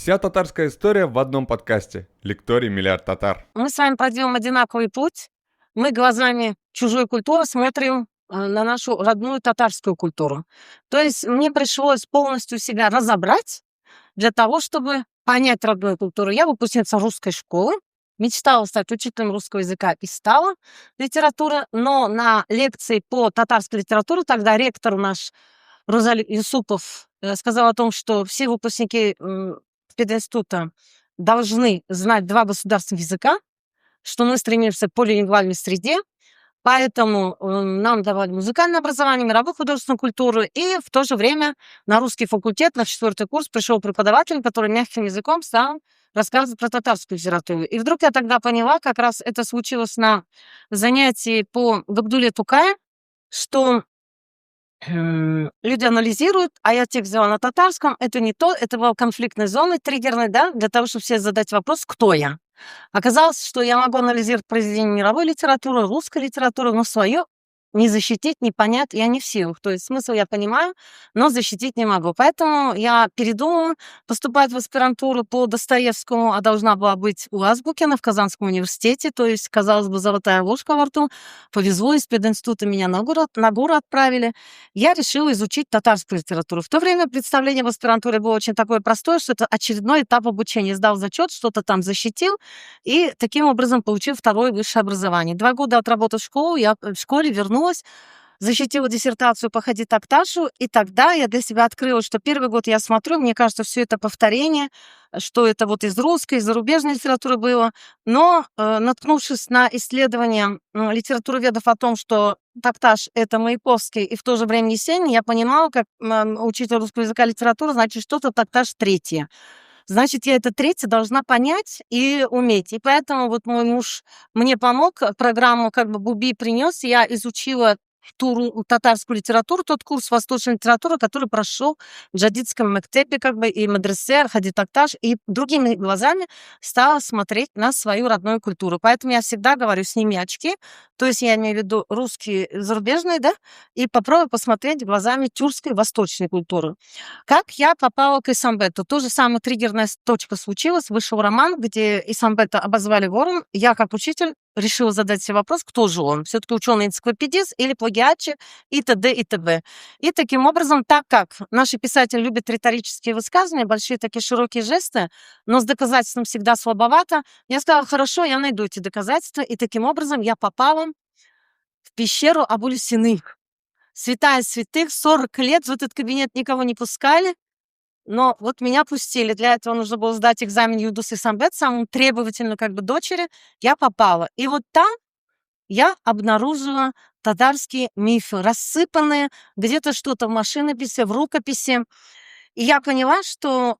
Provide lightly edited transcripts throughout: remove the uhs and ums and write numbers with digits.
Вся татарская история в одном подкасте. Лекторий «Миллиард татар». Мы с вами проделаем одинаковый путь. Мы глазами чужой культуры смотрим на нашу родную татарскую культуру. То есть мне пришлось полностью себя разобрать для того, чтобы понять родную культуру. Я выпускница русской школы, мечтала стать учителем русского языка и стала литературы, но на лекции по татарской литературе тогда ректор наш Розалий Юсупов сказал о том, что все выпускники пединститута должны знать два государственных языка, что мы стремимся к полилингвальной среде, поэтому нам давали музыкальное образование, мировую художественную культуру, и в то же время на русский факультет, на 4-й курс пришел преподаватель, который мягким языком стал рассказывать про татарскую литературу. И вдруг я тогда поняла, как раз это случилось на занятии по Габдулле Тукая, что люди анализируют, а я текст взяла на татарском, это не то, это была конфликтной зоной, триггерной, да, для того, чтобы себе задать вопрос, кто я. Оказалось, что я могу анализировать произведения мировой литературы, русской литературы, но свое не защитить, не понять я не в силах. То есть смысл я понимаю, но защитить не могу. Поэтому я передумала поступать в аспирантуру по Достоевскому, а должна была быть у Азбукина в Казанском университете. То есть, казалось бы, золотая ложка во рту. Повезло, из пединститута меня на гору отправили. Я решила изучить татарскую литературу. В то время представление в аспирантуре было очень такое простое, что это очередной этап обучения. Сдал зачет, что-то там защитил, и таким образом получил второе высшее образование. 2 года отработав школу, я в школе вернулась, защитила диссертацию по Хади Такташу, и тогда я для себя открыла, что первый год я смотрю, мне кажется, все это повторение, что это вот из русской, из зарубежной литературы было, но наткнувшись на исследования литературоведов о том, что Такташ — это Маяковский и в то же время Есенин, я понимала, как учитель русского языка и литературы, значит, что-то Такташ третье. Значит, я это третье должна понять и уметь. И поэтому вот мой муж мне помог, программу как бы Буби принес, я изучила ту татарскую литературу, тот курс восточной литературы, который прошел в Джадидском мектепе, как бы, и медресе, Хади Такташ, и другими глазами стала смотреть на свою родную культуру. Поэтому я всегда говорю, сними очки, то есть я имею в виду русские, зарубежные, да, и попробуй посмотреть глазами тюркской, восточной культуры. Как я попала к Исамбету? То же самое триггерная точка случилась. Вышел роман, где Исамбета обозвали вором. Я, как учитель, решила задать себе вопрос, кто же он? Все-таки ученый-энциклопедист или плагиатчик и т.д. и т.п. И таким образом, так как наши писатели любят риторические высказывания, большие такие широкие жесты, но с доказательством всегда слабовато, я сказала, хорошо, я найду эти доказательства. И таким образом я попала в пещеру Абу-Синых. Святая святых, 40 лет в этот кабинет никого не пускали, но вот меня пустили. Для этого нужно было сдать экзамен Юдус и Самбет, самому требовательному как бы дочери. Я попала. И вот там я обнаружила татарские мифы, рассыпанные где-то что-то в машинописи, в рукописи. И я поняла, что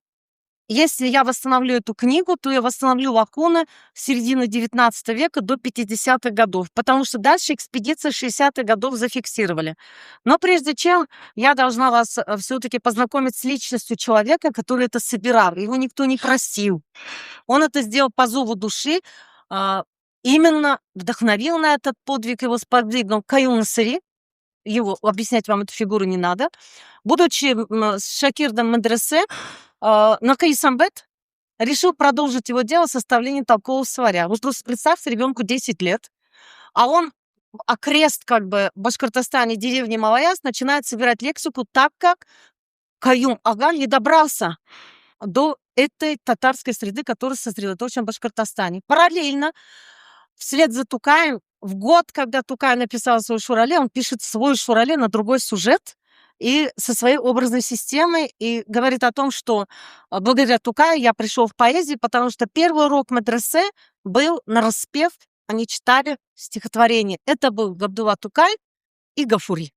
если я восстановлю эту книгу, то я восстановлю лакуны с середины 19 века до 50-х годов, потому что дальше экспедиции 60-х годов зафиксировали. Но прежде чем, я должна вас все-таки познакомить с личностью человека, который это собирал. Его никто не просил. Он это сделал по зову души, именно вдохновил на этот подвиг, его сподвигнул Каюм Насыри. Его объяснять вам эту фигуру не надо. Будучи с Шакирдом медресе, Накаи Самбет решил продолжить его дело составления толкового словаря. Вы просто представьте, ребенку 10 лет, а он окрест как бы в Башкортостане, деревни Малаяс, начинает собирать лексику так, как Каюм Ага не добрался до этой татарской среды, которая сосредоточена в Башкортостане. Параллельно, вслед за Тукаем, в год, когда Тукай написал свой Шурале, он пишет свой Шурале на другой сюжет и со своей образной системой, и говорит о том, что благодаря Тукаю я пришел в поэзию, потому что первый урок медресе был на распев, они читали стихотворение. Это был Габдулла Тукай и Гафури.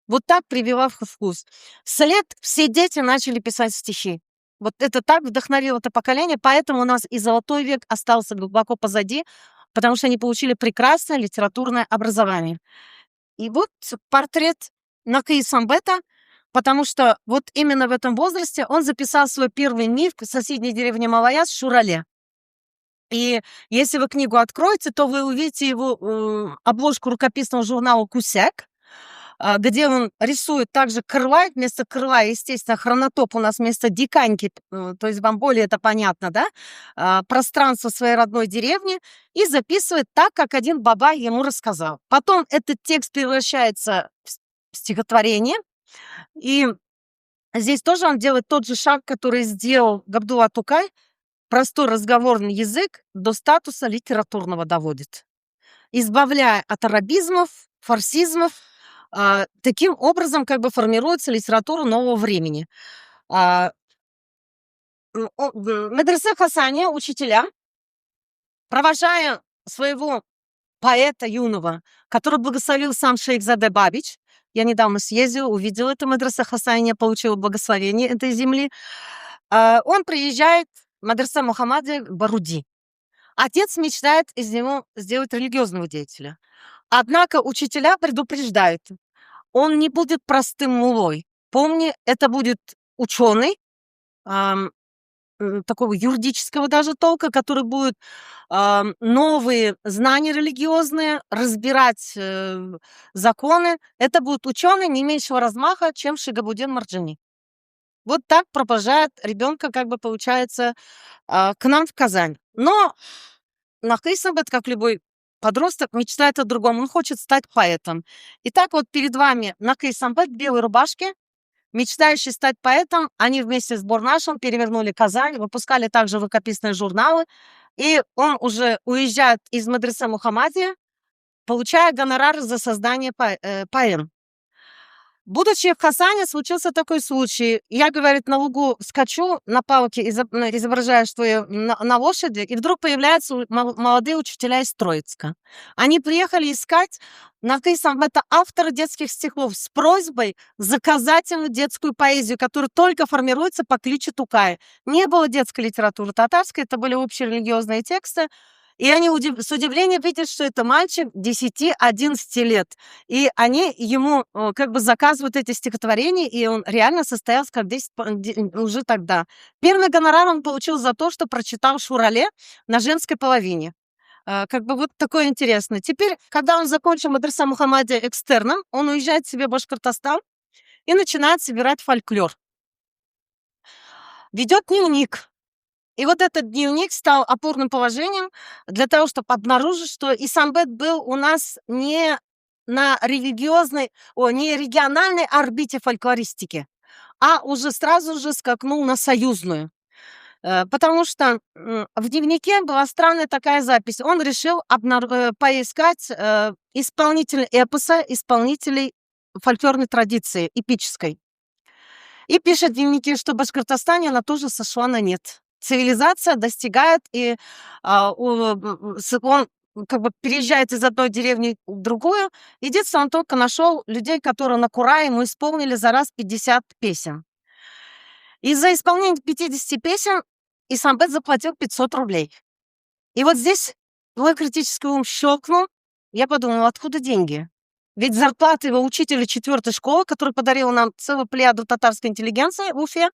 Вот так прививав вкус. Вслед все дети начали писать стихи. Вот это так вдохновило это поколение, поэтому у нас и золотой век остался глубоко позади, потому что они получили прекрасное литературное образование. И вот портрет Накаи Самбета, потому что вот именно в этом возрасте он записал свой первый миф в соседней деревне Малаяс Шурале. И если вы книгу откроете, то вы увидите его обложку рукописного журнала «Кусяк». где он рисует также крыла, вместо крыла, естественно, хронотоп у нас вместо диканьки, то есть вам более это понятно, да, пространство своей родной деревни, и записывает так, как один бабай ему рассказал. Потом этот текст превращается в стихотворение, и здесь тоже он делает тот же шаг, который сделал Габдулла Тукай, простой разговорный язык до статуса литературного доводит, избавляя от арабизмов, фарсизмов. Таким образом как бы формируется литература нового времени. В медресе Хасания учителя, провожая своего поэта юного, который благословил сам шейх Заде Бабич, я недавно съездила, увидела это медресе Хасания, получила благословение этой земли, он приезжает в медресе Мухаммаде Баруди. Отец мечтает из него сделать религиозного деятеля. Однако учителя предупреждают, он не будет простым мулой. Помни, это будет ученый, такого юридического даже толка, который будет новые знания религиозные, разбирать законы. Это будет ученый не меньшего размаха, чем Шигабудин Марджани. Вот так провожает ребенка, как бы получается, к нам в Казань. Но Нахи Самбет, как любой подросток, мечтает о другом. Он хочет стать поэтом. Итак, вот перед вами Нахи Самбет в белой рубашке, мечтающий стать поэтом. Они вместе с Борнашем перевернули Казань, выпускали также рукописные журналы. И он уже уезжает из медресе Мухаммадия, получая гонорар за создание поэм. Будучи в Хасане, случился такой случай. Я, говорит, на лугу скачу на палке, изображая, что я на лошади, и вдруг появляются молодые учителя из Троицка. Они приехали искать Нахи Самбет, это автора детских стихов, с просьбой заказать ему детскую поэзию, которая только формируется по кличу Тукая. Не было детской литературы татарской, это были общерелигиозные тексты. И они с удивлением видят, что это мальчик 10-11 лет. И они ему как бы заказывают эти стихотворения, и он реально состоялся как 10 уже тогда. Первый гонорар он получил за то, что прочитал Шурале на женской половине. Как бы вот такое интересное. Теперь, когда он закончил медресе Мухаммадия экстерном, он уезжает себе в Башкортостан и начинает собирать фольклор. Ведет дневник. И вот этот дневник стал опорным положением для того, чтобы обнаружить, что Исамбет был у нас не на не региональной орбите фольклористики, а уже сразу же скакнул на союзную. Потому что в дневнике была странная такая запись. Он решил поискать исполнителей эпоса, исполнителей фольклорной традиции, эпической. И пишет в дневнике, что в Башкортостане она тоже сошла на нет. Цивилизация достигает, и он как бы переезжает из одной деревни в другую. Единственное, он только нашел людей, которые на Кура ему исполнили за раз 50 песен. И за исполнение 50 песен Исамбет заплатил 500 рублей. И вот здесь мой критический ум щелкнул. Я подумала, откуда деньги? Ведь зарплата его учителя 4-й школы, который подарил нам целую плеяду татарской интеллигенции в Уфе,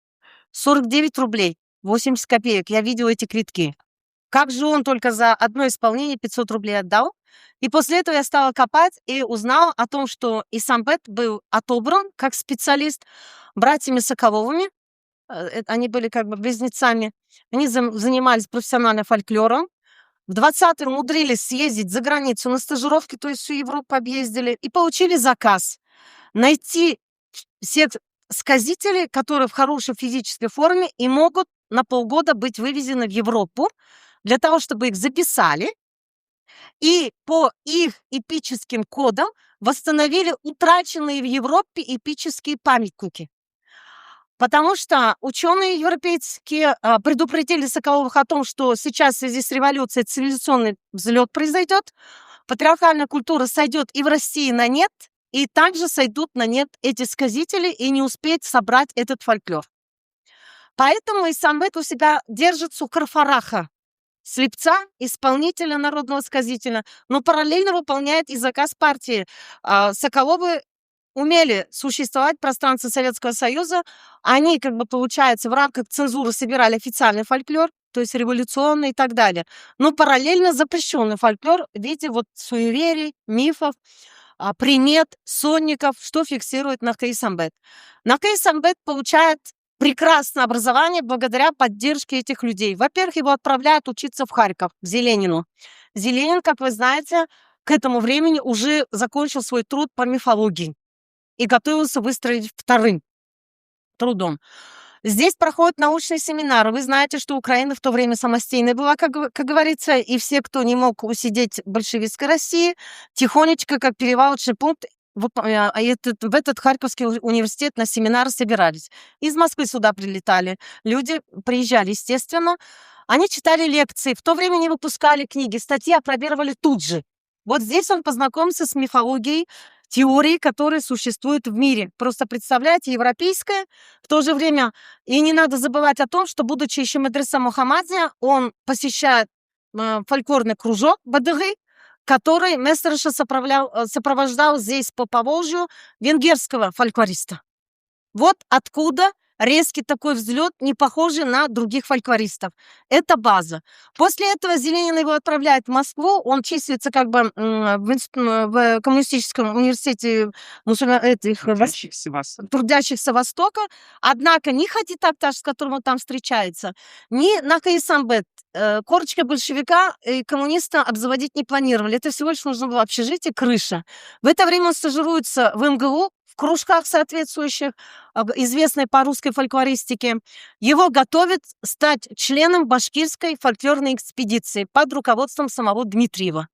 49 рублей. 80 копеек. Я видела эти квитки. Как же он только за одно исполнение 500 рублей отдал? И после этого я стала копать и узнала о том, что Исамбет был отобран как специалист братьями Соколовыми. Они были как бы близнецами. Они занимались профессиональным фольклором. В 20-м умудрились съездить за границу на стажировки, то есть всю Европу объездили, и получили заказ найти всех сказителей, которые в хорошей физической форме и могут на полгода быть вывезены в Европу для того, чтобы их записали и по их эпическим кодам восстановили утраченные в Европе эпические памятники. Потому что ученые европейские предупредили Соколовых о том, что сейчас в связи с революцией цивилизационный взлет произойдет, патриархальная культура сойдет и в России на нет, и также сойдут на нет эти сказители и не успеют собрать этот фольклор. Поэтому Исамбет у себя держит Сукарфараха, слепца, исполнителя народного сказителя, но параллельно выполняет и заказ партии. Соколовы умели существовать в пространстве Советского Союза. Они, как бы, получается, в рамках цензуры собирали официальный фольклор, то есть революционный и так далее. Но параллельно запрещенный фольклор в виде вот суеверий, мифов. примет, сонников, что фиксирует Нахаи Самбет. Нахаи Самбет получает прекрасное образование благодаря поддержке этих людей. Во-первых, его отправляют учиться в Харьков, к Зеленину. Зеленин, как вы знаете, к этому времени уже закончил свой труд по мифологии и готовился выстроить вторым трудом. Здесь проходят научные семинары. Вы знаете, что Украина в то время самостийной была, как говорится, и все, кто не мог усидеть в большевистской России, тихонечко, как перевалочный пункт, в этот Харьковский университет на семинары собирались. Из Москвы сюда прилетали. Люди приезжали, естественно. Они читали лекции. В то время не выпускали книги. Статьи опробировали тут же. Вот здесь он познакомился с мифологией, теории, которые существуют в мире. Просто представляете, европейская, в то же время, и не надо забывать о том, что, будучи еще медресе Мухаммадия, он посещает фольклорный кружок Бадыгы, который Мессерша сопровождал здесь по Поволжью венгерского фольклориста. Вот откуда резкий такой взлет, не похожий на других фольклористов. Это база. После этого Зеленин его отправляет в Москву. Он числится как бы в коммунистическом университете трудящихся Востока. Однако ни Хади Такташ, с которым он там встречается, ни Нахаи Самбет, корочка большевика и коммуниста обзаводить не планировали. Это всего лишь нужно было общежитие, крыша. В это время он стажируется в МГУ, в кружках соответствующих, известной по русской фольклористике. Его готовят стать членом башкирской фольклорной экспедиции под руководством самого Дмитриева.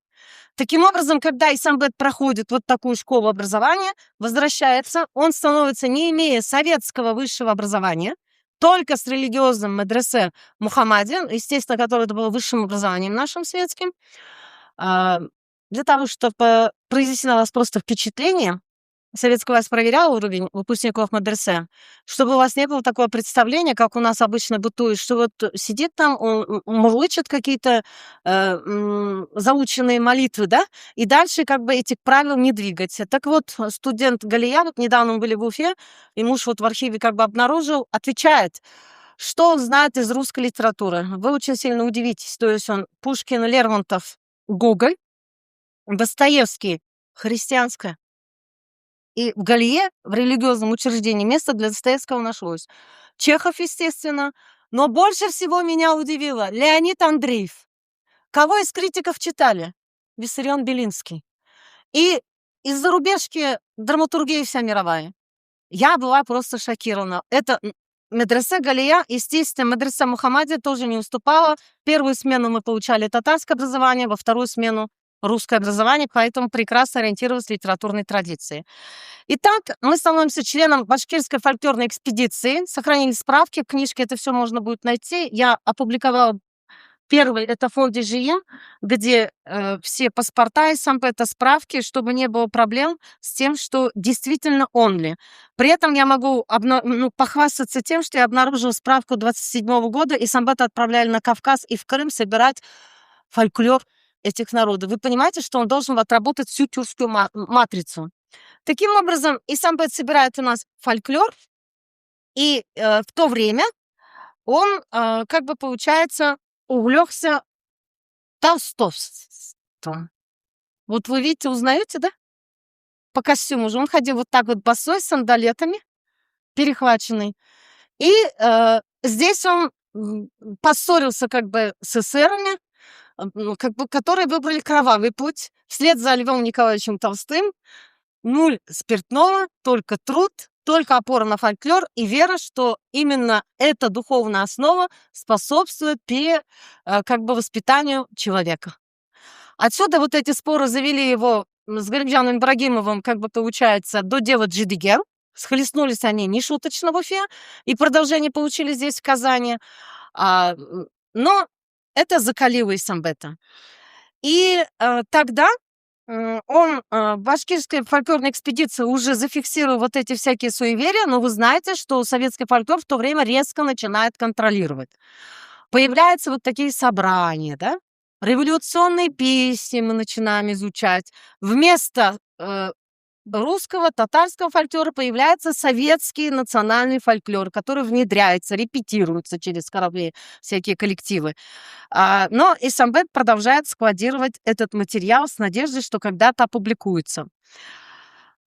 Таким образом, когда Исамбет проходит вот такую школу образования, возвращается, он становится, не имея советского высшего образования, только с религиозным медресе Мухаммадия, естественно, который это было высшим образованием нашим светским, для того, чтобы произвести на вас просто впечатление, советская власть проверяла уровень выпускников медресе, чтобы у вас не было такого представления, как у нас обычно бытует, что вот сидит там, он мурлычет какие-то заученные молитвы, да, и дальше как бы этих правил не двигаться. Так вот, студент Галия, вот недавно мы были в Уфе, и муж вот в архиве как бы обнаружил, отвечает, что он знает из русской литературы. Вы очень сильно удивитесь. То есть он Пушкин, Лермонтов, Гоголь, Достоевский, христианское. И в Галие, в религиозном учреждении, место для Достоевского нашлось. Чехов, естественно. Но больше всего меня удивило Леонид Андреев. Кого из критиков читали? Виссарион Белинский. И из зарубежки драматургия вся мировая. Я была просто шокирована. Это медресе Галия, естественно, медресе Мухаммадия тоже не уступала. Первую смену мы получали татарское образование, во вторую смену русское образование, поэтому прекрасно ориентировалась в литературной традиции. Итак, мы становимся членом башкирской фольклорной экспедиции, сохранили справки, в книжке это все можно будет найти. Я опубликовала первый, это фонд ДЖИ, где все паспорта и сампета, справки, чтобы не было проблем с тем, что действительно он ли. При этом я могу похвастаться тем, что я обнаружила справку 27 года, и сампета отправляли на Кавказ и в Крым собирать фольклор этих народов. Вы понимаете, что он должен отработать всю тюркскую матрицу. Таким образом, Исамбет собирает у нас фольклор, и в то время он, как бы получается, увлекся толстовством. Вот вы видите, узнаете, да? По костюму же. Он ходил вот так вот босой, с сандалетами, перехваченный. И здесь он поссорился как бы с эсерами, как бы, которые выбрали кровавый путь вслед за Львом Николаевичем Толстым. Нуль спиртного, только труд, только опора на фольклор и вера, что именно эта духовная основа способствует как бы воспитанию человека. Отсюда вот эти споры завели его с Галимджаном Ибрагимовым, как бы получается, до дела Джидигер. Схлестнулись они нешуточно в Уфе, и продолжение получили здесь, в Казани. Но это закалило Исамбета. И тогда он в башкирской фольклорной экспедиции уже зафиксировал вот эти всякие суеверия, но вы знаете, что советский фольклор в то время резко начинает контролировать. Появляются вот такие собрания, да? Революционные песни мы начинаем изучать. Вместо русского, татарского фольклора появляется советский национальный фольклор, который внедряется, репетируется через корабли, всякие коллективы. Но Исамбет продолжает складировать этот материал с надеждой, что когда-то опубликуется.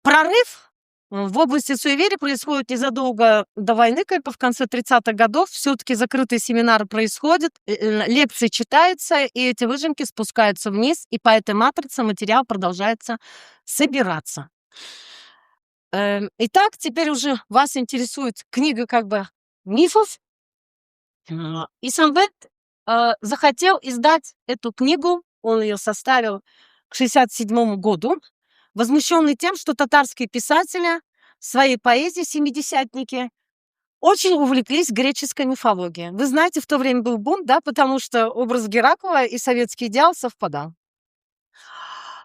Прорыв в области суеверия происходит незадолго до войны, как бы в конце 30-х годов. Все-таки закрытые семинары происходят, лекции читаются, и эти выжимки спускаются вниз, и по этой матрице материал продолжается собираться. Итак, теперь уже вас интересует книга как бы мифов. Исамбет захотел издать эту книгу, он ее составил к 1967 году, возмущенный тем, что татарские писатели в своей поэзии, семидесятники, очень увлеклись греческой мифологией. Вы знаете, в то время был бунт, да, потому что образ Геракла и советский идеал совпадал.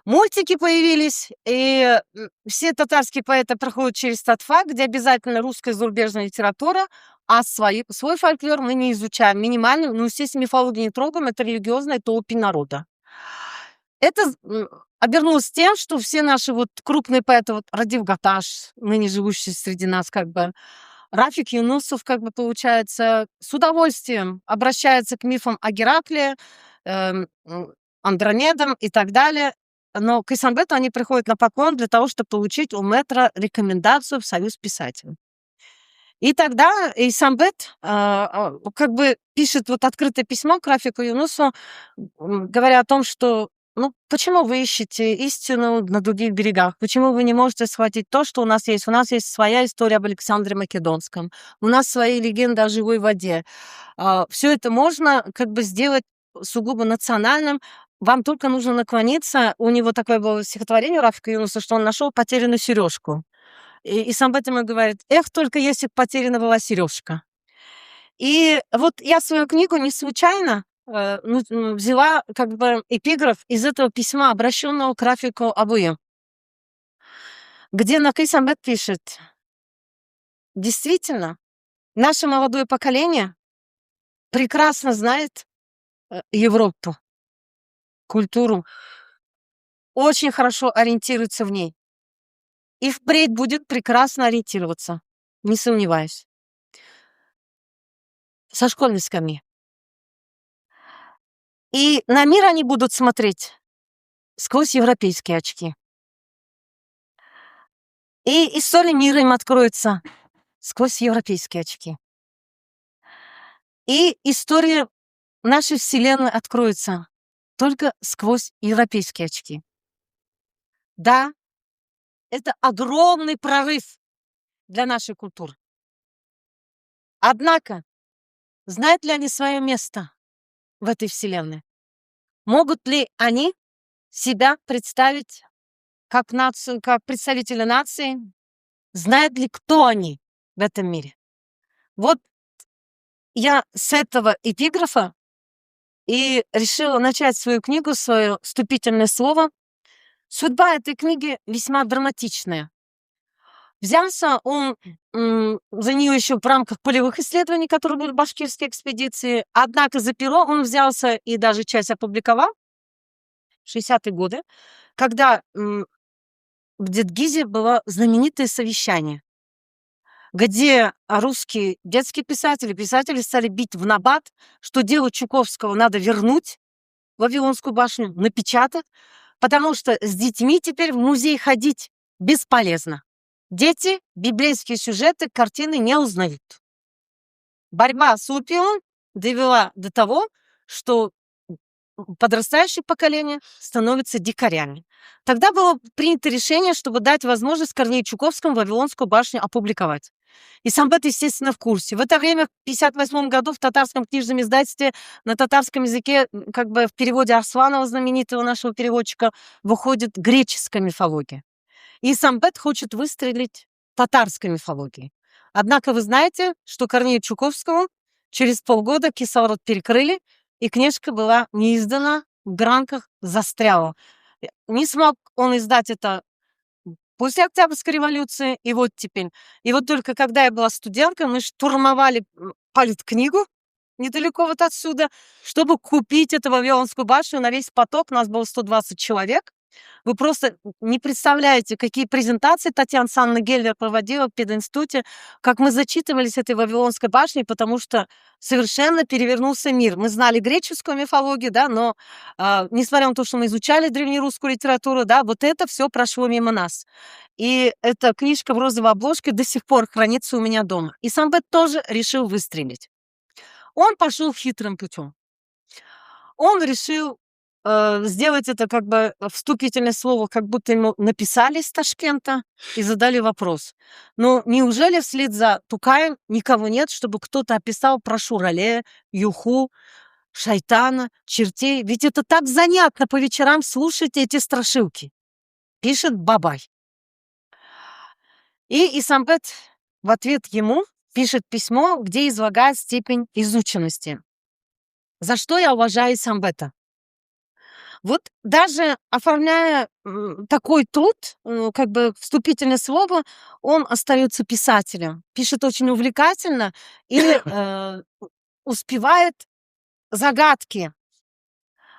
Мультики появились, и все татарские поэты проходят через тот факт, где обязательно русская и зарубежная литература, а свой фольклор мы не изучаем минимально. Ну, естественно, мифологию не трогаем, это религиозная толпи народа. Это обернулось тем, что все наши вот крупные поэты, вот Радив Гаташ, ныне живущий среди нас, как бы, Рафик Юнусов, как бы, получается, с удовольствием обращается к мифам о Геракле, Андромедам и так далее. Но к Исамбету они приходят на поклон для того, чтобы получить у мэтра рекомендацию в Союз писателей. И тогда Исамбет как бы пишет вот открытое письмо к Рафику Юнусу, говоря о том, что ну, почему вы ищете истину на других берегах? Почему вы не можете схватить то, что у нас есть? У нас есть своя история об Александре Македонском. У нас свои легенды о живой воде. Все это можно как бы сделать сугубо национальным. Вам только нужно наклониться. У него такое было стихотворение у Рафика Юнуса, что он нашел потерянную сережку. И сам об этом и говорит: эх, только если бы потеряна была сережка. И вот я свою книгу не случайно взяла как бы эпиграф из этого письма, обращенного к Рафику Абуе, где Наки Исамбет пишет: действительно, наше молодое поколение прекрасно знает Европу, культуру, очень хорошо ориентируется в ней и впредь будет прекрасно ориентироваться, не сомневаюсь. Со школьной скамьи. И на мир они будут смотреть сквозь европейские очки. И история мира им откроется сквозь европейские очки. И история нашей Вселенной откроется только сквозь европейские очки. Да, это огромный прорыв для нашей культуры. Однако, знают ли они свое место в этой Вселенной? Могут ли они себя представить как нацию, как представители нации? Знают ли, кто они в этом мире? Вот я с этого эпиграфа и решила начать свою книгу, свое вступительное слово. Судьба этой книги весьма драматичная. Взялся он за нее еще в рамках полевых исследований, которые были в башкирской экспедиции. Однако за перо он взялся и даже часть опубликовал в 60-е годы, когда в Дедгизе было знаменитое совещание, где русские детские писатели стали бить в набат, что дело Чуковского надо вернуть в Вавилонскую башню, напечатать, потому что с детьми теперь в музей ходить бесполезно. Дети библейские сюжеты, картины не узнают. Борьба с опиумом довела до того, что подрастающее поколение становится дикарями. Тогда было принято решение, чтобы дать возможность Корнею Чуковскому Вавилонскую башню опубликовать. И Исамбет, естественно, в курсе. В это время, в 1958 году, в татарском книжном издательстве на татарском языке, как бы в переводе Арсланова, знаменитого нашего переводчика, выходит греческая мифология. И Исамбет хочет выстрелить татарской мифологией. Однако вы знаете, что Корнею Чуковскому через полгода кислород перекрыли, и книжка была не издана, в гранках застряла. Не смог он издать это после Октябрьской революции, и вот теперь. И вот только когда я была студенткой, мы штурмовали политкнигу недалеко вот отсюда, чтобы купить эту Вавилонскую башню на весь поток. Нас было 120 человек. Вы просто не представляете, какие презентации Татьяна Санна Геллер проводила в пединституте, как мы зачитывались этой Вавилонской башней, потому что совершенно перевернулся мир. Мы знали греческую мифологию, да, но несмотря на то, что мы изучали древнерусскую литературу, да, вот это все прошло мимо нас. И эта книжка в розовой обложке до сих пор хранится у меня дома. И Самбет тоже решил выстрелить. Он пошел хитрым путем. Он решил сделать это как бы вступительное слово, как будто ему написали из Ташкента и задали вопрос. Ну, неужели вслед за Тукаем никого нет, чтобы кто-то описал про Шурале, Юху, шайтана, чертей? Ведь это так занятно по вечерам слушать эти страшилки. Пишет Бабай. И Исамбет в ответ ему пишет письмо, где излагает степень изученности. За что я уважаю Исамбета? Вот даже оформляя такой труд, как бы вступительное слово, он остается писателем. Пишет очень увлекательно и успевает загадки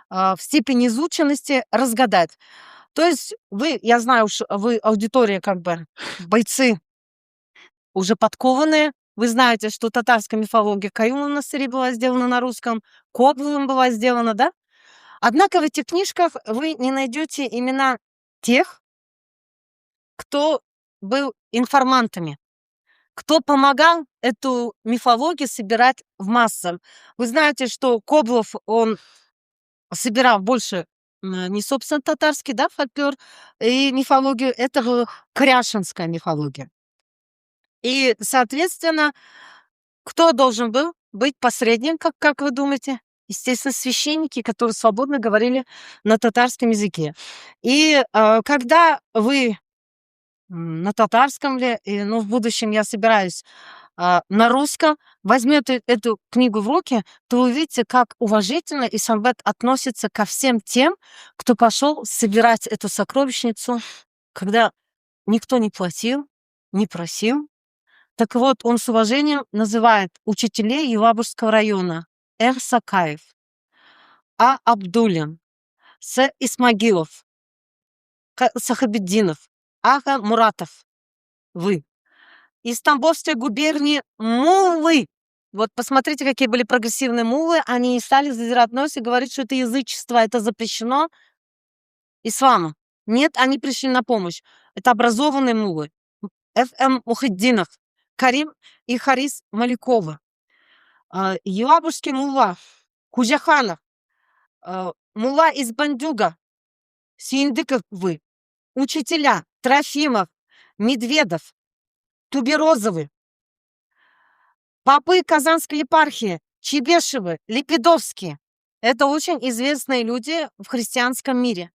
в степени изученности разгадать. То есть вы, я знаю, уж вы аудитория как бы бойцы уже подкованные. Вы знаете, что татарская мифология Каюм Насыри была сделана на русском, Кобловым была сделана, да? Однако в этих книжках вы не найдете имена тех, кто был информантами, кто помогал эту мифологию собирать в массах. Вы знаете, что Коблов, он собирал больше не, собственно, татарский, да, фольклор и мифологию, это была кряшинская мифология. И, соответственно, кто должен был быть посредником, как вы думаете? Естественно, священники, которые свободно говорили на татарском языке. И когда вы на татарском ли, ну, в будущем я собираюсь на русском, возьмете эту книгу в руки, то вы увидите, как уважительно Исамбет относится ко всем тем, кто пошел собирать эту сокровищницу, когда никто не платил, не просил. Так вот, он с уважением называет учителей Елабужского района Эр Сакаев, А. Абдулин, С. Исмагилов, Сахабеддинов, Ага Муратов, вы. Из Тамбовской губернии муллы. Вот посмотрите, какие были прогрессивные муллы. Они не стали задирать нос и говорить, что это язычество, это запрещено исламом. Нет, они пришли на помощь. Это образованные муллы. Ф.М. Мухиддинов, Карим и Харис Маликова. Елабужский мулла Хужаханов, мулла из Бандюга, Синдыков вы, учителя Трофимов, Медведов, Туберозовы, попы Казанской епархии, Чебешевы, Лепидовские. Это очень известные люди в христианском мире.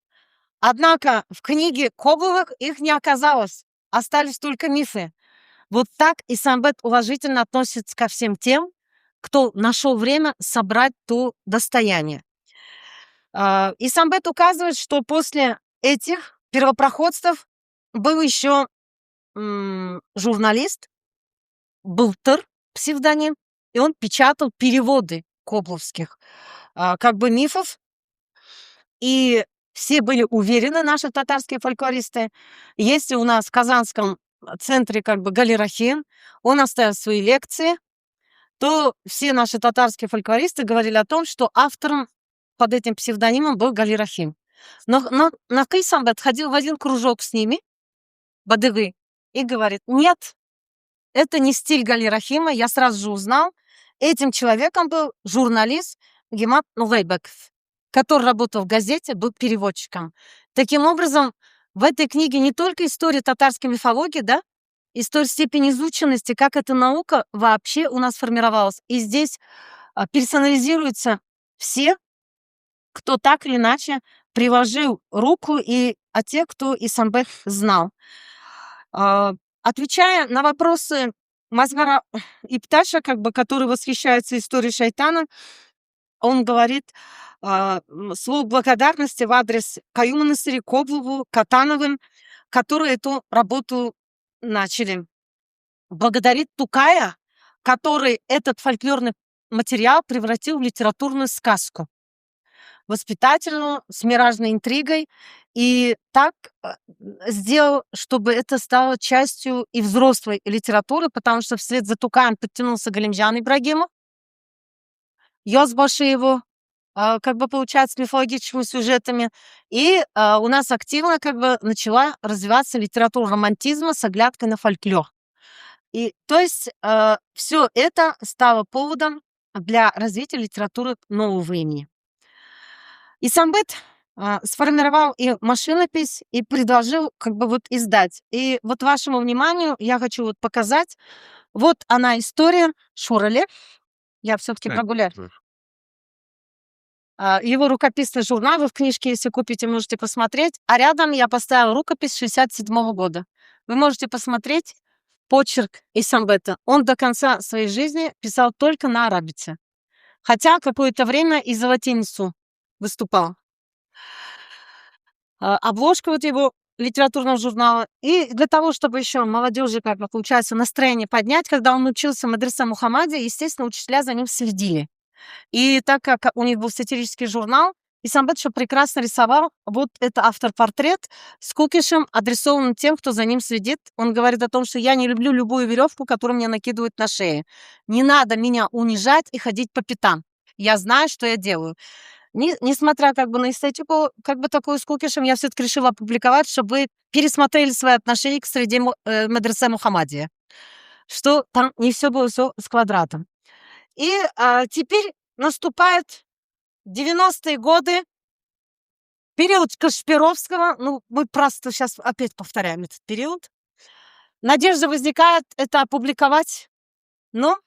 Однако в книге Кобловых их не оказалось. Остались только мифы. Вот так Исамбет уважительно относится ко всем тем, кто нашел время собрать то достояние. Исамбет указывает, что после этих первопроходцев был еще журналист, Былтыр, псевдоним, и он печатал переводы кобловских как бы мифов, и все были уверены, наши татарские фольклористы, если у нас в Казанском центре как бы Гали Рахим, он оставил свои лекции, то все наши татарские фольклористы говорили о том, что автором под этим псевдонимом был Гали Рахим. Но Накый Самбет ходил в один кружок с ними, Бадыгы, и говорит, нет, это не стиль Гали Рахима, я сразу же узнал. Этим человеком был журналист Гемат Нугайбеков, который работал в газете, был переводчиком. Таким образом, в этой книге не только история татарской мифологии, да, история степени изученности, как эта наука вообще у нас формировалась. И здесь персонализируются все, кто так или иначе приложил руку, а те, кто Исамбет знал. Отвечая на вопросы Мазгара Ипташа, как бы, который восхищается историей шайтана, он говорит слово благодарности в адрес Каюма Насыри, Коблову, Катановым, которые эту работу начали. Благодарит Тукая, который этот фольклорный материал превратил в литературную сказку. воспитательную, с миражной интригой. И так сделал, чтобы это стало частью и взрослой литературы, потому что вслед за Тукаем подтянулся Галимжан Ибрагимов, Йозбаши его, как бы получается, с мифологическими сюжетами. И у нас активно как бы начала развиваться литература романтизма с оглядкой на фольклор. И то есть все это стало поводом для развития литературы нового времени. Исамбет сформировал и машинопись, и предложил как бы вот издать. И вот вашему вниманию я хочу вот показать. Вот она история Шурале. Я все-таки Так, прогуляю. да. Его рукописный журнал, вы в книжке, если купите, можете посмотреть. А рядом я поставила рукопись 67 года. Вы можете посмотреть почерк Исамбета. Он до конца своей жизни писал только на арабице. Хотя какое-то время и за латиницу выступал. Обложка вот его литературного журнала. И для того, чтобы еще молодежи, как бы, получается, настроение поднять, когда он учился в Мадресе Мухаммаде, естественно, учителя за ним следили. И так как у них был сатирический журнал, Исамбет еще прекрасно рисовал. Вот это автор-портрет с кукишем, адресованным тем, кто за ним следит. Он говорит о том, что я не люблю любую веревку, которую мне накидывают на шею. Не надо меня унижать и ходить по пятам. Я знаю, что я делаю. Несмотря как бы на эстетику, как бы такую с кукишем, я все-таки решила опубликовать, чтобы вы пересмотрели свои отношения к среде Мадресе Мухаммадия. Что там не все было все с квадратом. И теперь наступает 90-е годы, период Кашпировского. Ну, мы просто сейчас опять повторяем этот период. Надежда возникает это опубликовать, но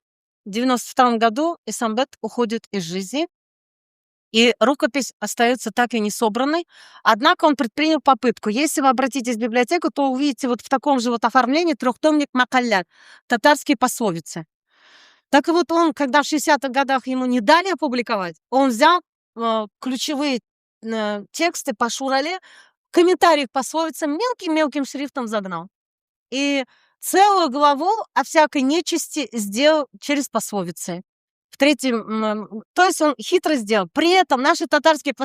в 92 году Исамбет уходит из жизни, и рукопись остается так и не собранной. Однако он предпринял попытку. Если вы обратитесь в библиотеку, то увидите вот в таком же вот оформлении трехтомник Макаллят, татарские пословицы. Так и вот он, когда в 60-х годах ему не дали опубликовать, он взял ключевые тексты по Шурале, комментарии к пословицам мелким-мелким шрифтом загнал. И целую главу о всякой нечисти сделал через пословицы. В третьем, то есть он хитро сделал. При этом наши татарские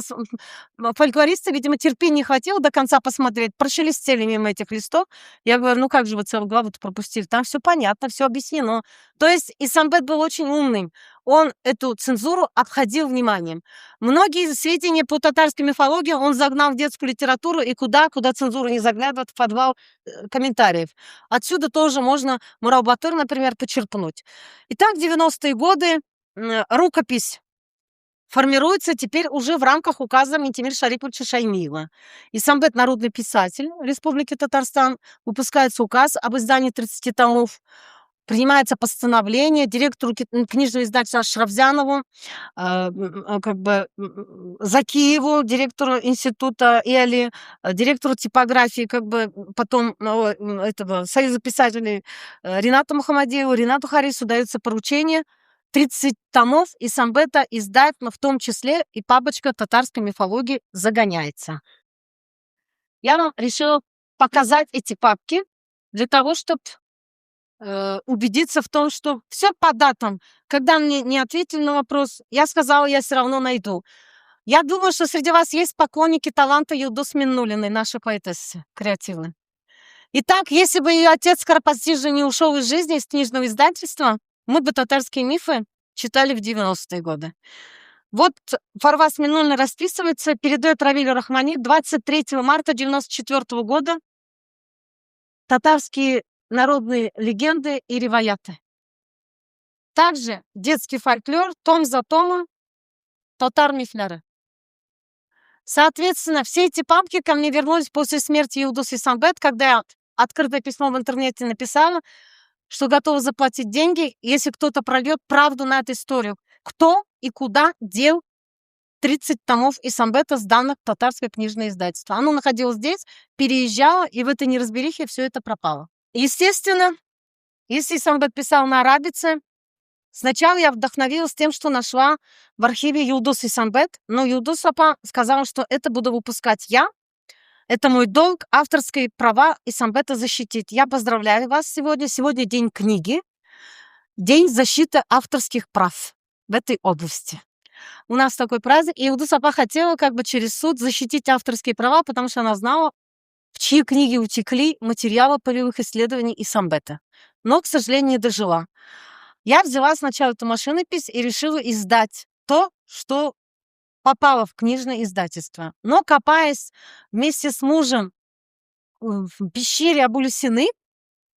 фольклористы, видимо, терпения не хватило до конца посмотреть, прошелестели мимо этих листов. Я говорю, ну как же вы целую главу-то пропустили? Там все понятно, все объяснено. То есть Исамбет был очень умным. Он эту цензуру обходил вниманием. Многие сведения по татарской мифологии он загнал в детскую литературу, и куда цензура не заглядывает, в подвал комментариев. Отсюда тоже можно Мурау-Батыр, например, почерпнуть. Итак, 90-е годы рукопись формируется теперь уже в рамках указа Ментимир Шариповича Шаймиева. Исамбет — народный писатель Республики Татарстан. Выпускается указ об издании 30 томов. Принимается постановление директору книжного издательства Ашрафзянову, Закиеву, директору института ИАЛИ, директору типографии, потом этого Союза писателей Ринату Мухаммадиеву, Ринату Харису дается поручение 30 томов Исамбета издать, но в том числе и папочка татарской мифологии загоняется. Я вам решила показать эти папки для того, чтобы убедиться в том, что все по датам. Когда мне не ответили на вопрос, я сказала, я все равно найду. Я думаю, что среди вас есть поклонники таланта Юлдус Миннулиной, нашей поэтессы креативной. Итак, если бы ее отец скоропостижно не ушел из жизни, из книжного издательства, мы бы татарские мифы читали в 90-е годы. Вот Фарваз Миннулина расписывается, передает Равилю Рахмани 23 марта 94 года татарские народные легенды и риваяты. Также детский фольклор, том за томом, татар мифляры. Соответственно, все эти папки ко мне вернулись после смерти Юлдус Исамбет, когда я открытое письмо в интернете написала, что готова заплатить деньги, если кто-то прольет правду на эту историю. Кто и куда дел 30 томов Исамбета, сданных в татарское книжное издательство. Оно находилось здесь, переезжало, и в этой неразберихе все это пропало. Естественно, если Исамбет писал на арабице, сначала я вдохновилась тем, что нашла в архиве Юлдус Исамбет, но Юлдус Апа сказала, что это буду выпускать я. Это мой долг, авторские права Исамбета защитить. Я поздравляю вас сегодня. Сегодня день книги, день защиты авторских прав в этой области. У нас такой праздник. И Юлдуз апа хотела как бы через суд защитить авторские права, потому что она знала, в чьи книги утекли материалы полевых исследований Исамбета. Но, к сожалению, не дожила. Я взяла сначала эту машинопись и решила издать то, что попало в книжное издательство. Но, копаясь вместе с мужем в пещере Абу-Люсины,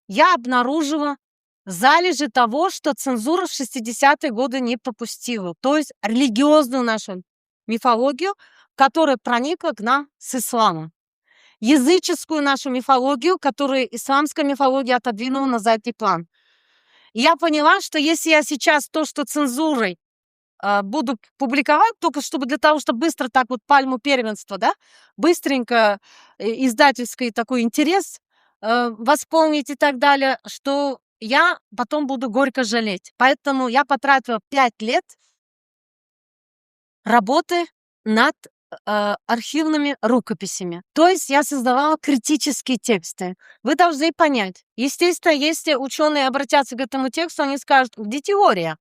я обнаружила залежи того, что цензура в 60-е годы не пропустила. То есть религиозную нашу мифологию, которая проникла к нам с ислама. Языческую нашу мифологию, которую исламская мифология отодвинула на задний план. И я поняла, что если я сейчас то, что цензурой буду публиковать, только чтобы для того, чтобы быстро так вот пальму первенства, да, быстренько издательский такой интерес восполнить и так далее, что я потом буду горько жалеть. Поэтому я потратила 5 лет работы над архивными рукописями. То есть я создавала критические тексты. Вы должны понять. Естественно, если ученые обратятся к этому тексту, они скажут, где теория?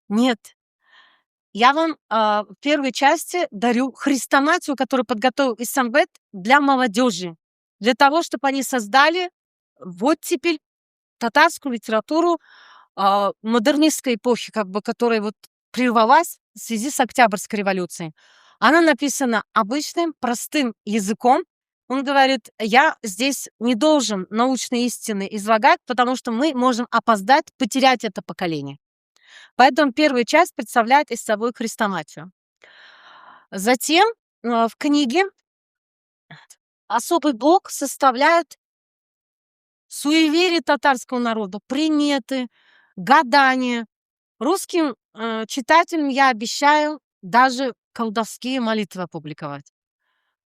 Нет. Я вам в первой части дарю хрестоматию, которую подготовил Исамбет для молодежи. Для того, чтобы они создали вот теперь татарскую литературу модернистской эпохи, как бы, которая вот прервалась в связи с Октябрьской революцией. Она написана обычным, простым языком. Он говорит, я здесь не должен научные истины излагать, потому что мы можем опоздать, потерять это поколение. Поэтому первая часть представляет из собой хрестоматию. Затем в книге особый блок составляют суеверия татарского народа, приметы, гадания. Русским читателям я обещаю даже колдовские молитвы опубликовать.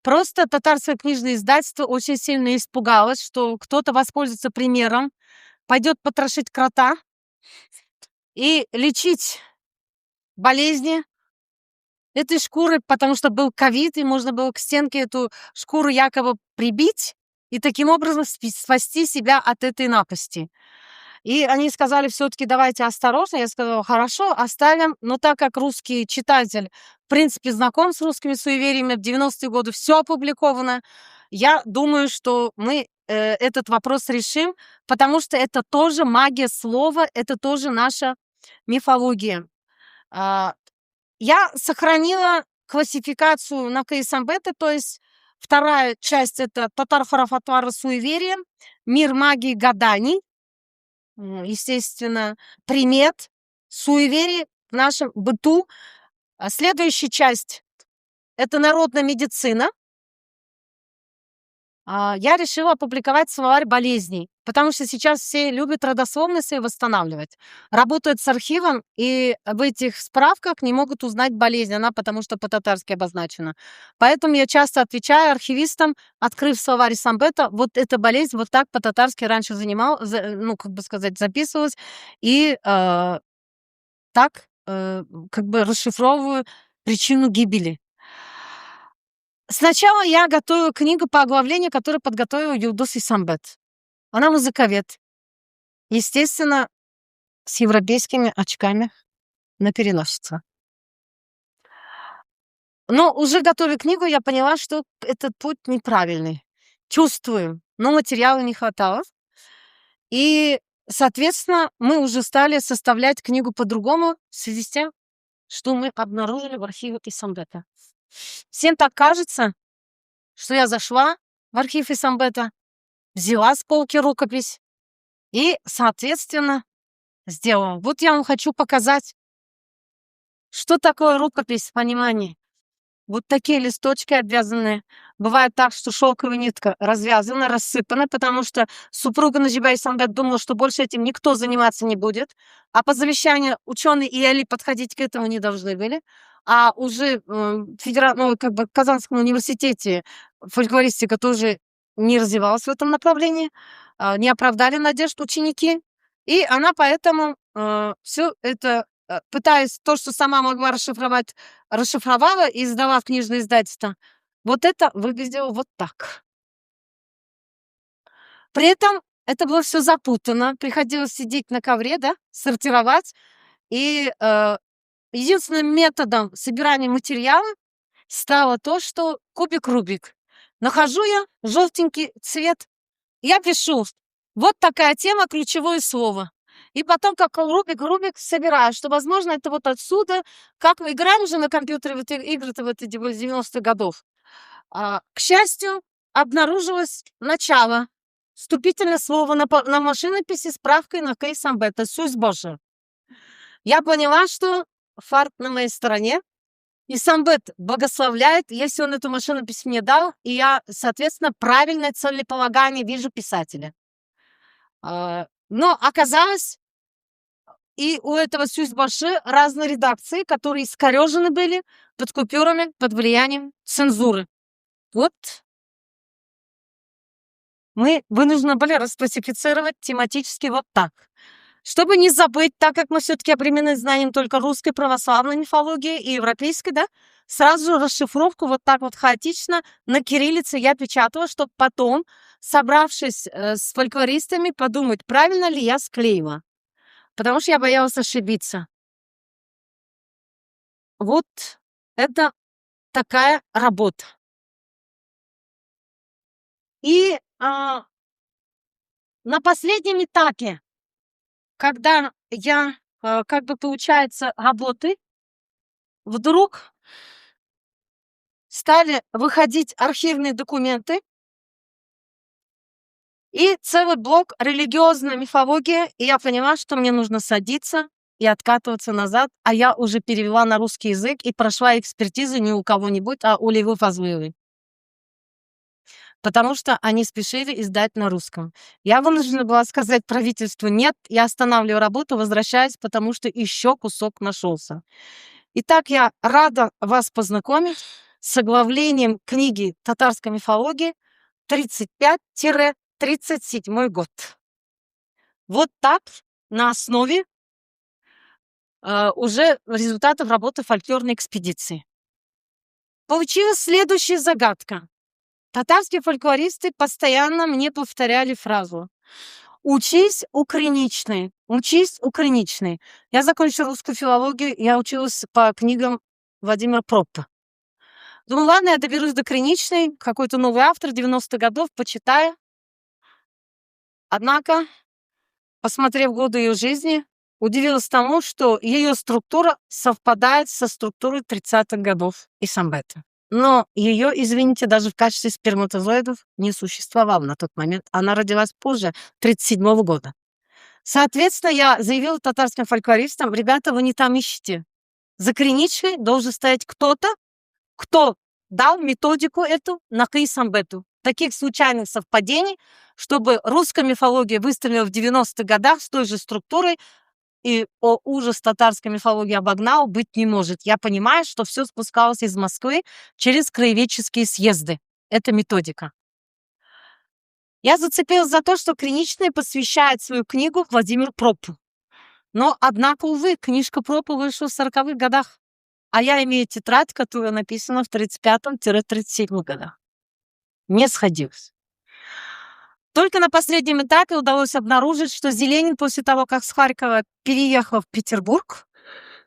Просто татарское книжное издательство очень сильно испугалось, что кто-то воспользуется примером, пойдет потрошить крота и лечить болезни этой шкуры, потому что был ковид, и можно было к стенке эту шкуру якобы прибить и таким образом спасти себя от этой напасти. И они сказали, все-таки давайте осторожно. Я сказала, хорошо, оставим. Но так как русский читатель, в принципе, знаком с русскими суевериями, в 90-е годы все опубликовано, я думаю, что мы этот вопрос решим, потому что это тоже магия слова, это тоже наша мифология. Я сохранила классификацию на Исамбета, то есть вторая часть — это татар харафатвара суеверия, мир магии гаданий, естественно, примет, суеверий в нашем быту. Следующая часть — это народная медицина. Я решила опубликовать словарь болезней, потому что сейчас все любят родословные свои восстанавливать. Работают с архивом, и в этих справках не могут узнать болезнь, она потому что по-татарски обозначена. Поэтому я часто отвечаю архивистам, открыв словарь Исамбета, вот эта болезнь вот так по-татарски раньше ну, как бы сказать, записывалась, и так как бы расшифровываю причину гибели. Сначала я готовила книгу по оглавлению, которую подготовила Юлдуз Исамбет. Она музыковед. Естественно, с европейскими очками на переносице. Но уже готовя книгу, я поняла, что этот путь неправильный. Чувствую, но материала не хватало. И, соответственно, мы уже стали составлять книгу по-другому в связи с тем, что мы обнаружили в архиве Исамбета. Всем так кажется, что я зашла в архив Исамбета, взяла с полки рукопись и, соответственно, сделала. Вот я вам хочу показать, что такое рукопись в понимании. Вот такие листочки обвязанные. Бывает так, что шелковая нитка развязана, рассыпана, потому что супруга Наджиба Исамбет думала, что больше этим никто заниматься не будет. А по завещанию ученые и Али подходить к этому не должны были. А уже как бы в Казанском университете фольклористика тоже не развивалась в этом направлении. Не оправдали надежд ученики. И она поэтому все это, пытаясь то, что сама могла расшифровать, расшифровала и сдала в книжное издательство. Вот это выглядело вот так. При этом это было все запутано. Приходилось сидеть на ковре, да, сортировать. И единственным методом собирания материала стало то, что кубик Рубик. Нахожу я желтенький цвет, я пишу: вот такая тема, ключевое слово. И потом, как Рубик собираю, что, возможно, это вот отсюда, как мы играем уже на компьютере в эти игры-то в эти 90-х годов. К счастью, обнаружилось начало. Вступительное слово на машинописи с справкой на кейс Амбета. Суть Божия. Я поняла, что фарт на моей стороне, и Самбет благословляет, если он эту машинопись мне дал, и я, соответственно, правильное целеполагание вижу писателя. Но оказалось, и у этого Сюзбаши разные редакции, которые искорежены были под купюрами, под влиянием цензуры. Вот мы вынуждены были расклассифицировать тематически вот так. Чтобы не забыть, так как мы все-таки обременены знанием только русской православной мифологии и европейской, да, сразу же расшифровку вот так вот хаотично на кириллице я печатала, чтобы потом, собравшись с фольклористами, подумать, правильно ли я склеила. Потому что я боялась ошибиться. Вот это такая работа. И на последнем этапе, когда я, как бы получается, работы, вдруг стали выходить архивные документы и целый блок религиозная мифология, и я поняла, что мне нужно садиться и откатываться назад, а я уже перевела на русский язык и прошла экспертизу не у кого-нибудь, а у Левы Фазлыевой. Потому что они спешили издать на русском. Я вынуждена была сказать правительству: нет, я останавливаю работу, возвращаюсь, потому что еще кусок нашелся. Итак, я рада вас познакомить с оглавлением книги «Татарская мифология» 35-37 год. Вот так, на основе уже результатов работы фольклорной экспедиции. Получилась следующая загадка. Татарские фольклористы постоянно мне повторяли фразу: учись укриничной, учись укриничной. Я закончила русскую филологию, я училась по книгам Владимира Проппа. Думаю, ладно, я доберусь до криничной, какой-то новый автор 90-х годов, почитаю. Однако, посмотрев годы ее жизни, удивилась тому, что ее структура совпадает со структурой 30-х годов и Самбета. Но ее, извините, даже в качестве сперматозоидов не существовало на тот момент. Она родилась позже, 1937 года. Соответственно, я заявила татарским фольклористам: ребята, вы не там ищете. За криничкой должен стоять кто-то, кто дал методику эту на Самбету. Таких случайных совпадений, чтобы русская мифология выстрелила в 90-х годах с той же структурой, и ужас татарской мифологии обогнал, быть не может. Я понимаю, что все спускалось из Москвы через краеведческие съезды. Это методика. Я зацепилась за то, что Криничная посвящает свою книгу Владимиру Проппу. Но, однако, увы, книжка Проппа вышла в 40-х годах, а я имею тетрадь, которая написана в 35-37 годах. Не сходилось. Только на последнем этапе удалось обнаружить, что Зеленин после того, как с Харькова переехал в Петербург,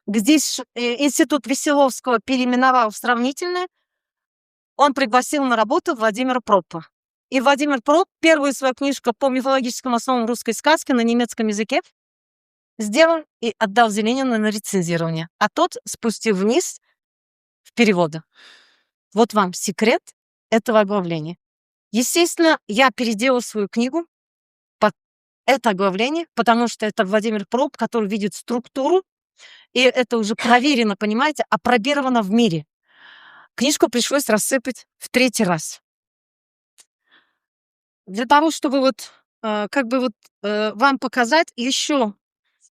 где институт Веселовского переименовал в Сравнительное, он пригласил на работу Владимира Проппа. И Владимир Пропп первую свою книжку по мифологическим основам русской сказки на немецком языке сделал и отдал Зеленину на рецензирование, а тот спустил вниз в переводы. Вот вам секрет этого оглавления. Естественно, я переделала свою книгу под это оглавление, потому что это Владимир Пропп, который видит структуру, и это уже проверено, понимаете, опробировано в мире. Книжку пришлось рассыпать в 3-й раз. Для того, чтобы вам показать еще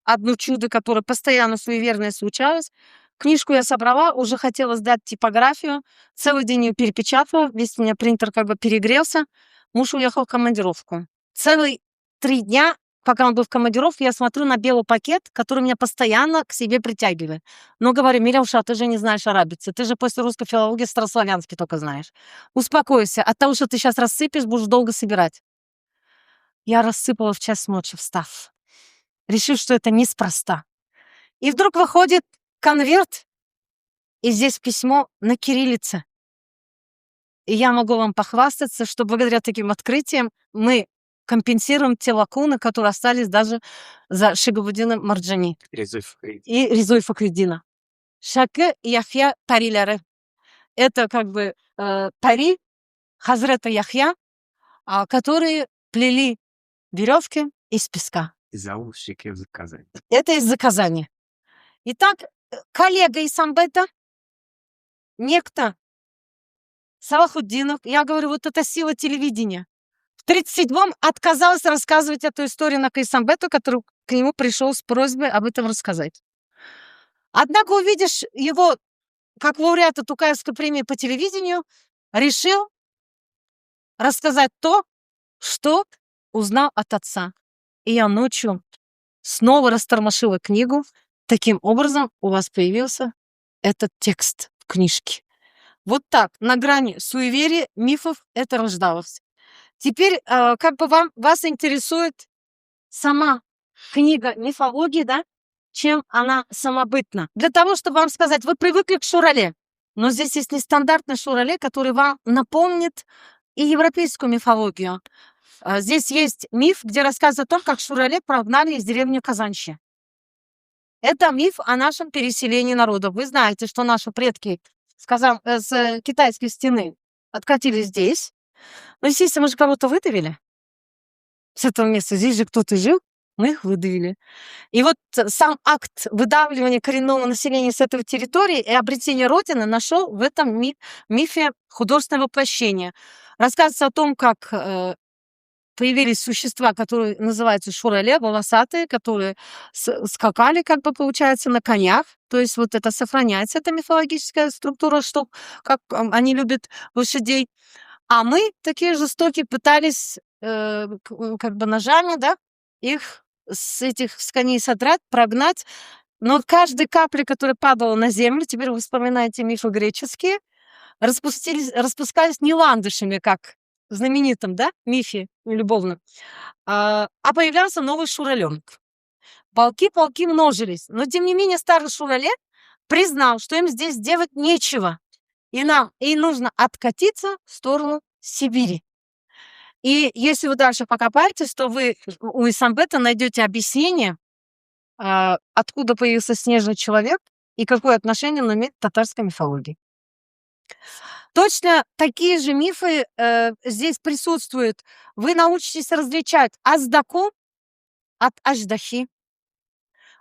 одно чудо, которое постоянно суеверное случалось. Книжку я собрала, уже хотела сдать типографию, целый день ее перепечатала, весь у меня принтер перегрелся, муж уехал в командировку. Целые 3 дня, пока он был в командировке, я смотрю на белый пакет, который меня постоянно к себе притягивает. Но говорю: Миляуша, ты же не знаешь арабицы, ты же после русской филологии старославянский только знаешь. Успокойся, от того, что ты сейчас рассыпешь, будешь долго собирать. Я рассыпала в час ночи, встав, решив, что это неспроста. И вдруг выходит конверт, и здесь письмо на кириллице. И я могу вам похвастаться, что благодаря таким открытиям мы компенсируем те лакуны, которые остались даже за Шигабуддином Марджани и Резой Фахриддина. Шакы Яхья Тариляры. Это как бы Тари Хазрета Яхья, которые плели веревки из песка. Это из заказания. Итак, коллега Исамбета, некто Салахуддинов, я говорю, вот это сила телевидения. В 1937-м отказался рассказывать эту историю на Кайсамбету, который к нему пришел с просьбой об этом рассказать. Однако, увидишь его как лауреата Тукаевской премии по телевидению, решил рассказать то, что узнал от отца. И я ночью снова растормошила книгу. Таким образом, у вас появился этот текст в книжке. Вот так, на грани суеверия, мифов это рождалось. Теперь, как бы вас интересует сама книга мифологии, да? Чем она самобытна. Для того, чтобы вам сказать, вы привыкли к Шурале, но здесь есть нестандартный Шурале, который вам напомнит и европейскую мифологию. Здесь есть миф, где рассказывается о том, как Шурале прогнали из деревни Казанщи. Это миф о нашем переселении народов. Вы знаете, что наши предки с китайской стены откатились здесь. Но, естественно, мы же кого-то выдавили с этого места. Здесь же кто-то жил, мы их выдавили. И вот сам акт выдавливания коренного населения с этой территории и обретения Родины нашел в этом мифе художественное воплощение. Рассказывается о том, как появились существа, которые называются шурале, волосатые, которые скакали, как бы получается, на конях. То есть вот это сохраняется, эта мифологическая структура, что как они любят лошадей. А мы, такие жестокие, пытались как бы ножами, да, их с коней содрать, прогнать. Но каждой капли, которая падала на землю, теперь вы вспоминаете мифы греческие, распускались не ландышами, как в знаменитом, да, мифе любовном, а появлялся новый шураленок. Полки множились. Но, тем не менее, старый Шурале признал, что им здесь делать нечего. И нужно откатиться в сторону Сибири. И если вы дальше покопаетесь, то вы у Исамбета найдете объяснение, откуда появился снежный человек и какое отношение он имеет к татарской мифологии. Точно такие же мифы здесь присутствуют. Вы научитесь различать Аздаку от Аждахи.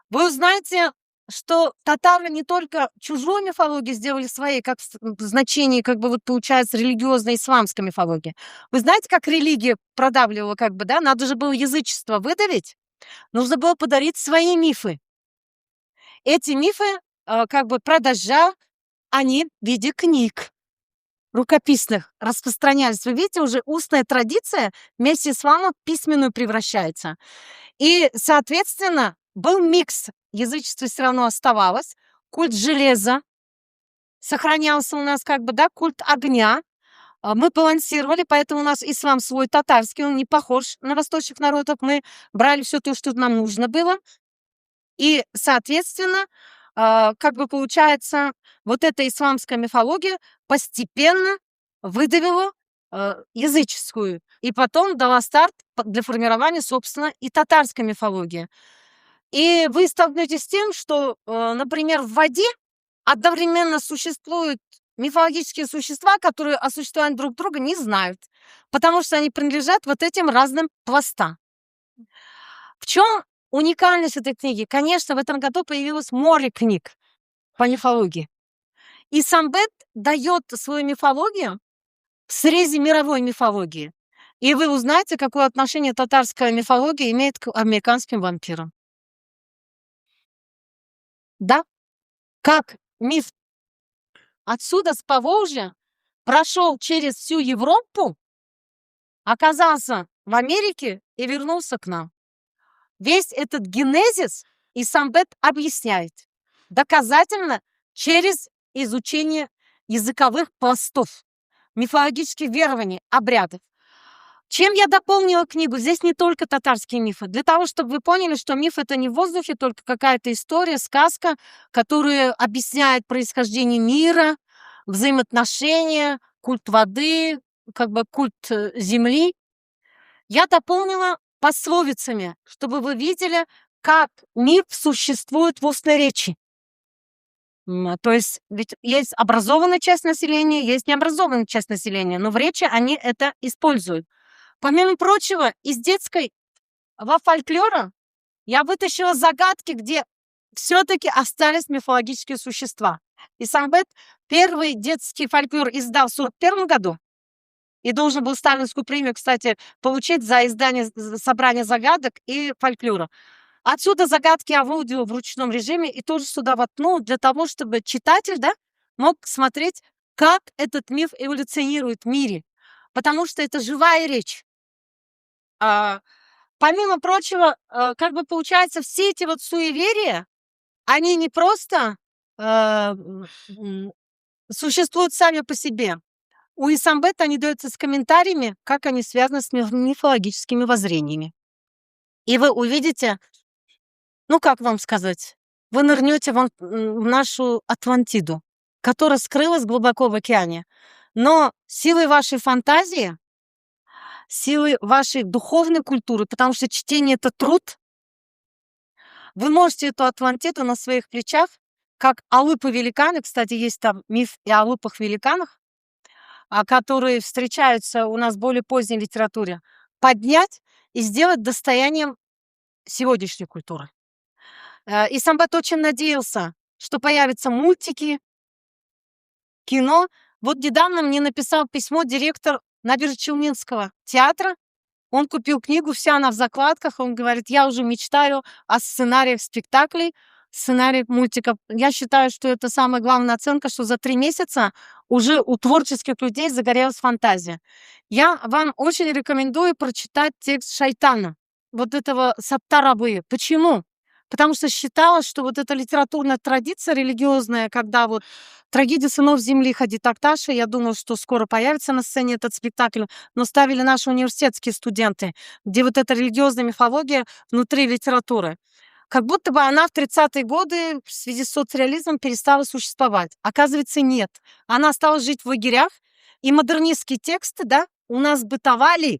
Вы узнаете, что татары не только чужую мифологию сделали своей, как в значении, как бы вот получается, религиозной исламской мифологии. Вы знаете, как религия продавливала, как бы, да? Надо же было язычество выдавить, нужно было подарить свои мифы. Эти мифы, как бы продажа, они в виде книг рукописных распространялись. Вы видите, уже устная традиция вместе с вами в письменную превращается. И, соответственно, был микс. Язычество все равно оставалось. Культ железа сохранялся у нас, как бы, да, культ огня. Мы балансировали, поэтому у нас ислам свой татарский, он не похож на восточных народов. Мы брали все то, что нам нужно было. И, соответственно, как бы получается, вот эта исламская мифология постепенно выдавила языческую. И потом дала старт для формирования, собственно, и татарской мифологии. И вы столкнетесь с тем, что, например, в воде одновременно существуют мифологические существа, которые о существовании друг друга не знают, потому что они принадлежат вот этим разным пластам. В чем уникальность этой книги? Конечно, в этом году появилось море книг по мифологии. И Исамбет дает свою мифологию в срезе мировой мифологии. И вы узнаете, какое отношение татарская мифология имеет к американским вампирам. Да? Как миф отсюда, с Поволжья, прошел через всю Европу, оказался в Америке и вернулся к нам. Весь этот генезис Исамбет объясняет доказательно через изучение языковых пластов, мифологических верований, обрядов. Чем я дополнила книгу? Здесь не только татарские мифы. Для того, чтобы вы поняли, что миф это не в воздухе, только какая-то история, сказка, которая объясняет происхождение мира, взаимоотношения, культ воды, как бы культ земли. Я дополнила пословицами, чтобы вы видели, как миф существует в устной речи. То есть ведь есть образованная часть населения, есть необразованная часть населения, но в речи они это используют. Помимо прочего, из детской во фольклора я вытащила загадки, где все-таки остались мифологические существа. Исамбет первый детский фольклор издал в 1941 году и должен был Сталинскую премию, кстати, получить за издание собрания загадок и фольклора. Отсюда загадки аудио в ручном режиме и тоже сюда воткнул для того, чтобы читатель, да, мог смотреть, как этот миф эволюционирует в мире, потому что это живая речь. Помимо прочего, как бы получается, все эти вот суеверия, они не просто существуют сами по себе. У Исамбета они даются с комментариями, как они связаны с мифологическими воззрениями. И вы увидите, ну как вам сказать, вы нырнете в нашу Атлантиду, которая скрылась глубоко в океане. Но силой вашей фантазии, силой вашей духовной культуры, потому что чтение — это труд, вы можете эту Атлантиду на своих плечах, как алыпы-великаны, кстати, есть там миф и о алыпах-великанах, которые встречаются у нас в более поздней литературе, поднять и сделать достоянием сегодняшней культуры. Исамбет очень надеялся, что появятся мультики, кино. Вот недавно мне написал письмо директор Набережно-Челнинского театра. Он купил книгу, вся она в закладках. Он говорит, я уже мечтаю о сценариях спектаклей, сценариях мультиков. Я считаю, что это самая главная оценка, что за 3 месяца уже у творческих людей загорелась фантазия. Я вам очень рекомендую прочитать текст «Шайтана», вот этого Саттар-Абы. Почему? Потому что считалось, что вот эта литературная традиция религиозная, когда вот трагедия сынов земли Хади Такташа, я думаю, что скоро появится на сцене этот спектакль, но ставили наши университетские студенты, где вот эта религиозная мифология внутри литературы. Как будто бы она в 30-е годы в связи с соцреализмом перестала существовать. Оказывается, нет. Она осталась жить в лагерях, и модернистские тексты, да, у нас бытовали.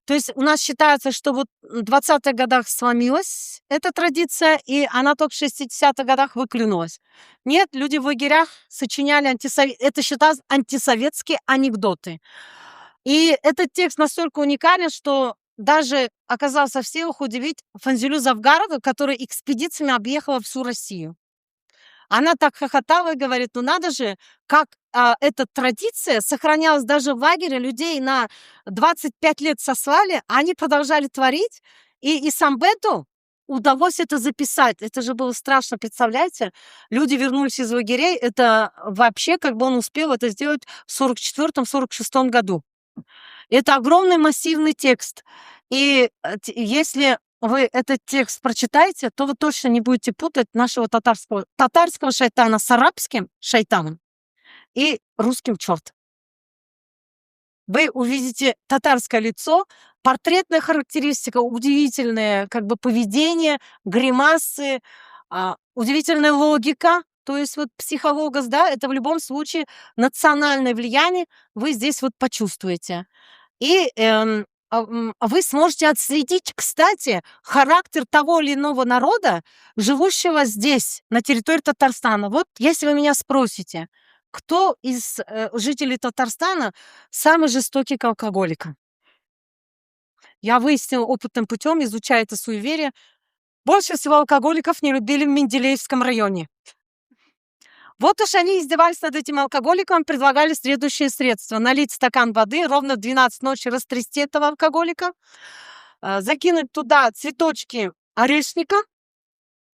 То есть у нас считается, что вот в 20-х годах сломилась эта традиция, и она только в 60-х годах выклюнулась. Нет, люди в лагерях сочиняли это считалось антисоветские анекдоты. И этот текст настолько уникален, что даже оказался в силах удивить Фанзилю Завгарову, которая экспедициями объехала всю Россию. Она так хохотала и говорит, ну надо же, как эта традиция сохранялась даже в лагере, людей на 25 лет сослали, а они продолжали творить, и Исамбету удалось это записать. Это же было страшно, представляете? Люди вернулись из лагерей, это вообще, как бы он успел это сделать в 44-46 году. Это огромный массивный текст. И если вы этот текст прочитаете, то вы точно не будете путать нашего татарского шайтана с арабским шайтаном и русским чёрт. Вы увидите татарское лицо, портретная характеристика, удивительное как бы поведение, гримасы, удивительная логика. То есть вот психологос, да, это в любом случае национальное влияние вы здесь вот почувствуете. И вы сможете отследить, кстати, характер того или иного народа, живущего здесь, на территории Татарстана. Вот если вы меня спросите, кто из жителей Татарстана самый жестокий к алкоголикам? Я выяснила опытным путем, изучая это суеверие, больше всего алкоголиков не любили в Менделеевском районе. Вот уж они издевались над этим алкоголиком, предлагали следующее средство. Налить стакан воды, ровно в 12 ночи растрясти этого алкоголика, закинуть туда цветочки орешника,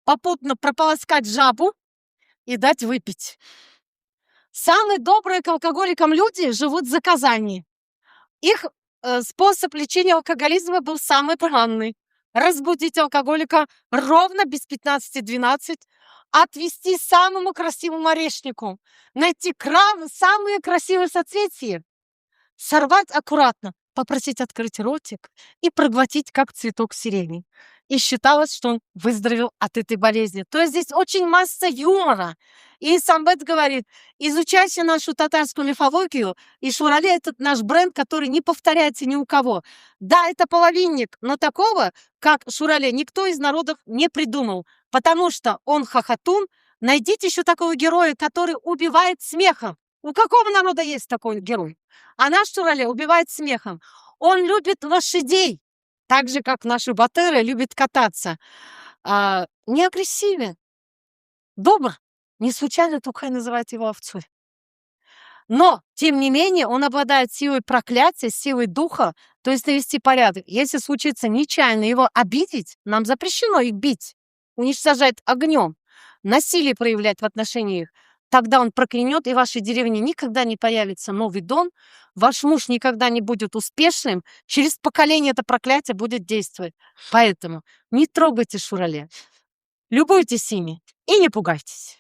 попутно прополоскать жабу и дать выпить. Самые добрые к алкоголикам люди живут в заказании. Их способ лечения алкоголизма был самый правильный. Разбудить алкоголика ровно без 15-12, отвести самому красивому орешнику, найти самые красивые соцветия, сорвать аккуратно попросить открыть ротик и проглотить, как цветок сирени. И считалось, что он выздоровел от этой болезни. То есть здесь очень масса юмора. И Самбет говорит, изучайте нашу татарскую мифологию, и Шурале — это наш бренд, который не повторяется ни у кого. Да, это половинник, но такого, как Шурале, никто из народов не придумал, потому что он хохотун. Найдите еще такого героя, который убивает смехом. У какого народа есть такой герой? А наш Шурале убивает смехом. Он любит лошадей, так же, как наши батыры любят кататься. Не агрессивен, добр. Не случайно Тукай называет его овцой. Но, тем не менее, он обладает силой проклятия, силой духа, то есть навести порядок. Если случится нечаянно его обидеть, нам запрещено их бить, уничтожать огнем, насилие проявлять в отношении их. Тогда он проклянет, и в вашей деревне никогда не появится новый дом, ваш муж никогда не будет успешным, через поколение это проклятие будет действовать. Поэтому не трогайте Шурале, любуйтесь ими и не пугайтесь.